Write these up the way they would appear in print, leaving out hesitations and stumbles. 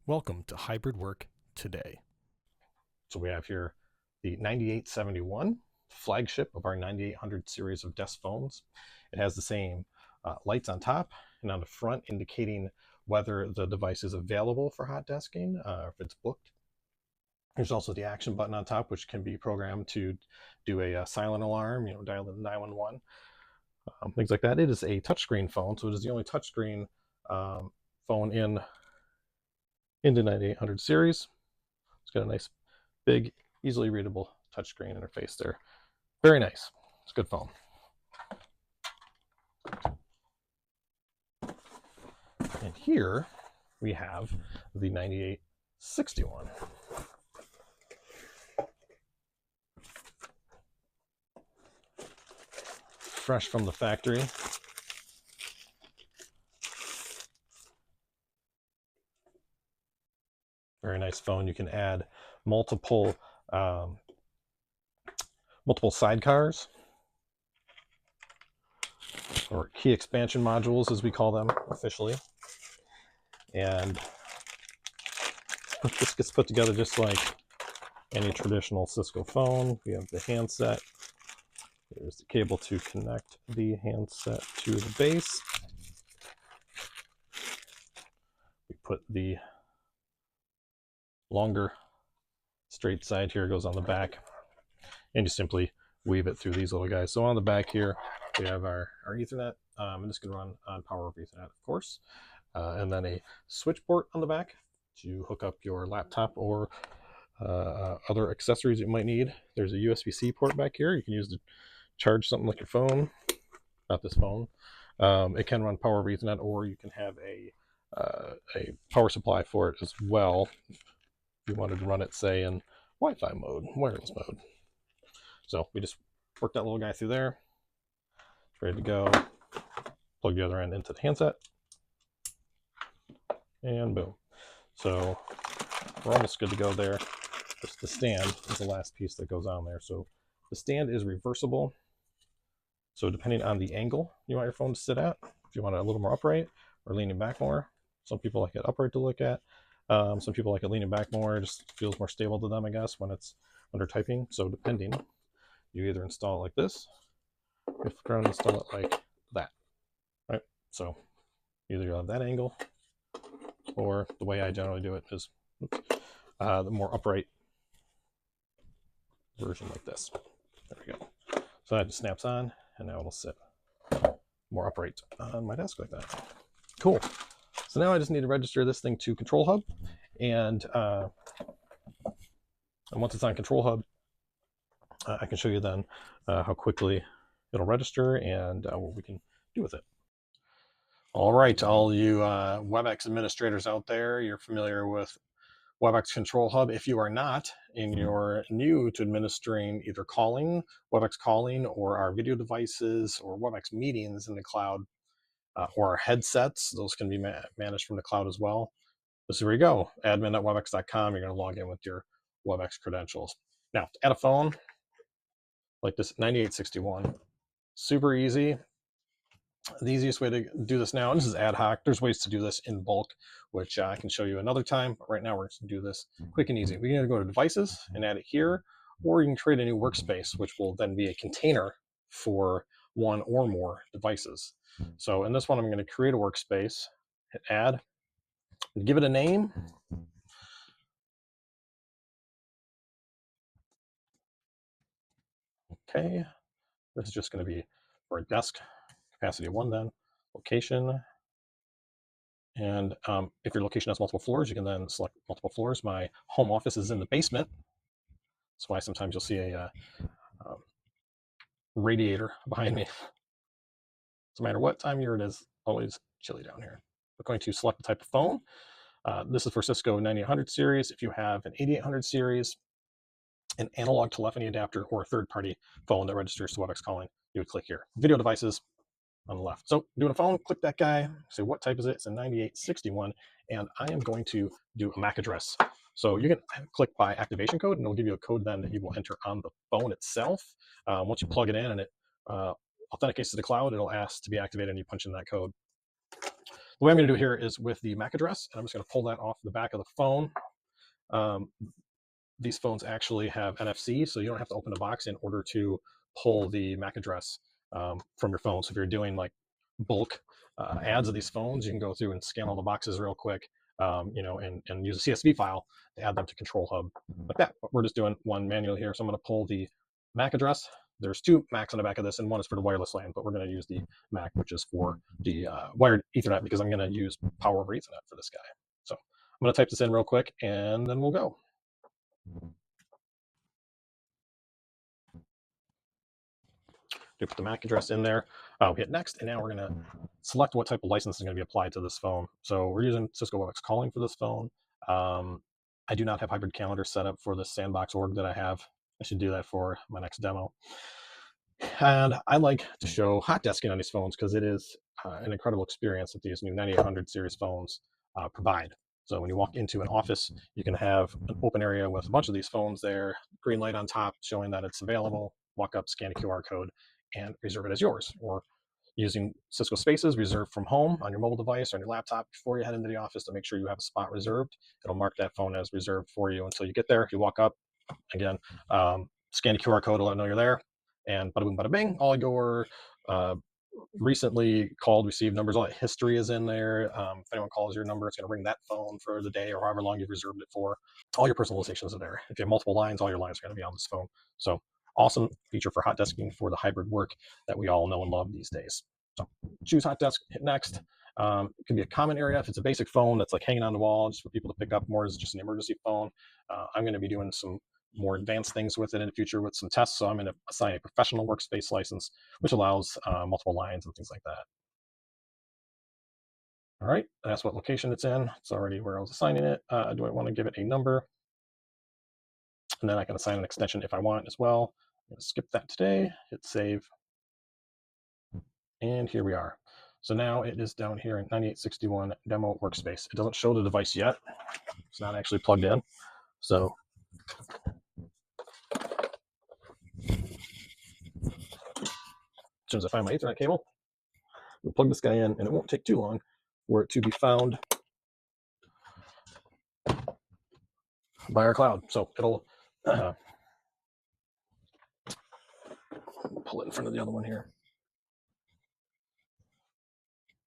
Welcome to Hybrid Work Today. So we have here the 9871 flagship of our 9800 series of desk phones. It has the same lights on top and on the front indicating whether the device is available for hot desking or if it's booked. There's also the action button on top, which can be programmed to do a silent alarm, dial in 911, things like that. It is a touchscreen phone, so it is the only touchscreen phone in the 9800 series. It's got a nice, big, easily readable touchscreen interface there. Very nice. It's a good phone. And here we have the 9861. Fresh from the factory. Very nice phone. You can add multiple sidecars, or key expansion modules as we call them officially. And this gets put together just like any traditional Cisco phone. We have the handset. There's the cable to connect the handset to the base. We put the longer straight side here, goes on the back, and you simply weave it through these little guys. So on the back here, we have our Ethernet, and this can run on power over Ethernet, of course, and then a switch port on the back to hook up your laptop or other accessories you might need. There's a USB-C port back here. You can use to charge something like your phone, not this phone. It can run power over Ethernet, or you can have a power supply for it as well if you wanted to run it, say, in Wi-Fi mode, wireless mode. So we just work that little guy through there. It's ready to go. Plug the other end into the handset. And boom. So we're almost good to go there. Just the stand is the last piece that goes on there. So the stand is reversible. So depending on the angle you want your phone to sit at, if you want it a little more upright or leaning back more, some people like it upright to look at. Some people like it leaning back more. It just feels more stable to them, I guess, when it's under typing. So depending, you either install it like this, or if you're going to install it like that, right? So either you'll have that angle, or the way I generally do it is the more upright version like this. There we go. So that just snaps on, and now it'll sit more upright on my desk like that. Cool. So now I just need to register this thing to Control Hub, and once it's on Control Hub, I can show you then how quickly it'll register and what we can do with it. All right, all you Webex administrators out there, you're familiar with Webex Control Hub. If you are not, and you're new to administering either calling, Webex calling, or our video devices, or Webex meetings in the cloud, or our headsets, those can be managed from the cloud as well. This is where you go, admin.webex.com. You're going to log in with your Webex credentials. Now, to add a phone like this 9861, super easy. The easiest way to do this now, and this is ad hoc, there's ways to do this in bulk, which I can show you another time, but right now we're going to do this quick and easy. We can either go to devices and add it here, or you can create a new workspace, which will then be a container for one or more devices. So in this one, I'm going to create a workspace, hit add, give it a name. Okay, this is just going to be for a desk, capacity of 1 then, location. And if your location has multiple floors, you can then select multiple floors. My home office is in the basement. That's why sometimes you'll see a radiator behind me. No matter what time of year it is, always chilly down here. We're going to select the type of phone. This is for Cisco 9800 series. If you have an 8800 series, an analog telephony adapter, or a third-party phone that registers to Webex calling, you would click here. Video devices on the left. So doing a phone, click that guy, say what type is it? It's a 9861, and I am going to do a MAC address. So you can click by activation code, and it'll give you a code then that you will enter on the phone itself. Once you plug it in and it authenticates to the cloud, it'll ask to be activated, and you punch in that code. The way I'm going to do here is with the MAC address, and I'm just going to pull that off the back of the phone. These phones actually have NFC, so you don't have to open the box in order to pull the MAC address from your phone. So if you're doing like bulk ads of these phones, you can go through and scan all the boxes real quick, and use a CSV file to add them to Control Hub like that. But we're just doing one manually here. So I'm going to pull the MAC address. There's two Macs on the back of this, and one is for the wireless LAN, but we're going to use the Mac, which is for the wired Ethernet, because I'm going to use power over Ethernet for this guy. So I'm going to type this in real quick, and then we'll go. You put the MAC address in there. We hit next, and now we're going to select what type of license is going to be applied to this phone. So we're using Cisco Webex calling for this phone. I do not have hybrid calendar set up for the sandbox org that I have. I should do that for my next demo. And I like to show hot desking on these phones because it is an incredible experience that these new 9800 series phones provide. So when you walk into an office, you can have an open area with a bunch of these phones there, green light on top showing that it's available, walk up, scan a QR code, and reserve it as yours. Or using Cisco Spaces, reserve from home on your mobile device or on your laptop before you head into the office to make sure you have a spot reserved. It'll mark that phone as reserved for you until you get there. You walk up, again, scan the QR code to let them know you're there, and bada boom, bada bing, all your recently called, received numbers, all that history is in there. If anyone calls your number, it's going to ring that phone for the day or however long you've reserved it for. All your personalizations are there. If you have multiple lines, all your lines are going to be on this phone. So awesome feature for hot desking for the hybrid work that we all know and love these days. So choose hot desk, hit next. It can be a common area if it's a basic phone that's like hanging on the wall just for people to pick up more as just an emergency phone. I'm going to be doing some more advanced things with it in the future with some tests. So I'm going to assign a professional workspace license, which allows multiple lines and things like that. All right, that's what location it's in. It's already where I was assigning it. Do I want to give it a number? And then I can assign an extension if I want as well. I'm going to skip that today, hit save. And here we are. So now it is down here in 9861 demo workspace. It doesn't show the device yet. It's not actually plugged in. So as soon as I find my Ethernet cable, we'll plug this guy in, and it won't take too long for it to be found by our cloud. So it'll pull it in front of the other one here.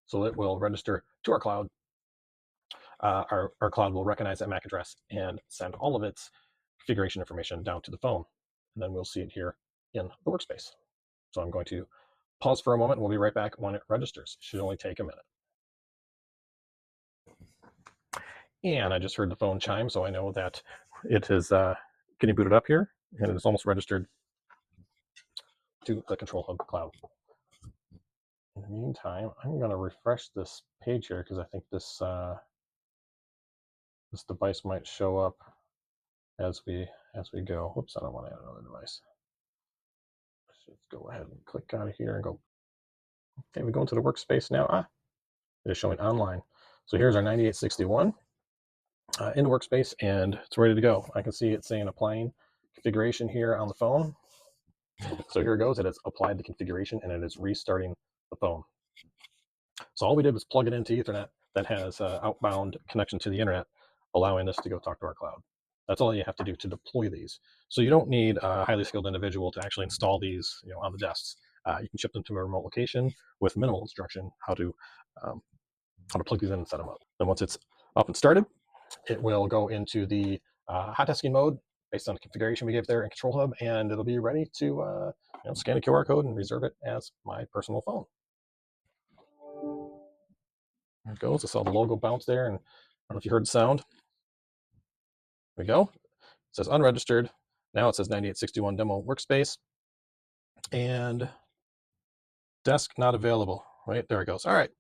So it will register to our cloud. Our cloud will recognize that MAC address and send all of its configuration information down to the phone. And then we'll see it here in the workspace. So I'm going to pause for a moment, and we'll be right back when it registers. It should only take a minute. And I just heard the phone chime, so I know that it is getting booted up here, and it is almost registered to the Control Hub cloud. In the meantime, I'm going to refresh this page here because I think this this device might show up as we go. Whoops, I don't want to add another device. Let's go ahead and click out of here and go. Okay, we go into the workspace now. It is showing online. So here's our 9861 in the workspace, and it's ready to go. I can see it saying applying configuration here on the phone. So here it goes. It has applied the configuration, and it is restarting the phone. So all we did was plug it into Ethernet that has outbound connection to the internet, allowing us to go talk to our cloud. That's all you have to do to deploy these. So you don't need a highly skilled individual to actually install these, on the desks. You can ship them to a remote location with minimal instruction how to plug these in and set them up. And once it's up and started, it will go into the hot desking mode based on the configuration we gave there in Control Hub, and it'll be ready to scan a QR code and reserve it as my personal phone. There it goes. I saw the logo bounce there, and I don't know if you heard the sound. There we go. It says unregistered. Now it says 9861 demo workspace, and desk not available. Right, there it goes. All right,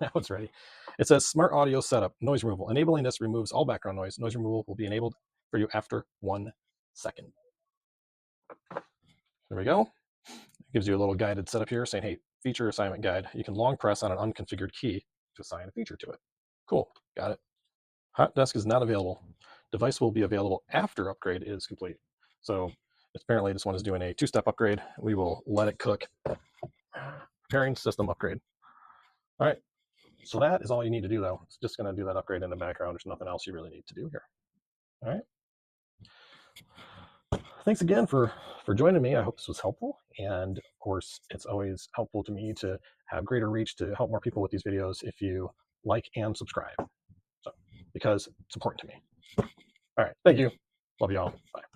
now it's ready. It says smart audio setup, noise removal. Enabling this removes all background noise. Noise removal will be enabled for you after 1 second. There we go. It gives you a little guided setup here saying, hey, feature assignment guide. You can long press on an unconfigured key to assign a feature to it. Cool, got it. Hot desk is not available. Device will be available after upgrade is complete. So apparently this one is doing a 2-step upgrade. We will let it cook. Preparing system upgrade. All right, So that is all you need to do, though. It's just going to do that upgrade in the background. There's nothing else you really need to do here. All right. Thanks again for joining me. I hope this was helpful. And of course, it's always helpful to me to have greater reach to help more people with these videos if you like and subscribe. So, because it's important to me. All right. Thank you. Love you all. Bye.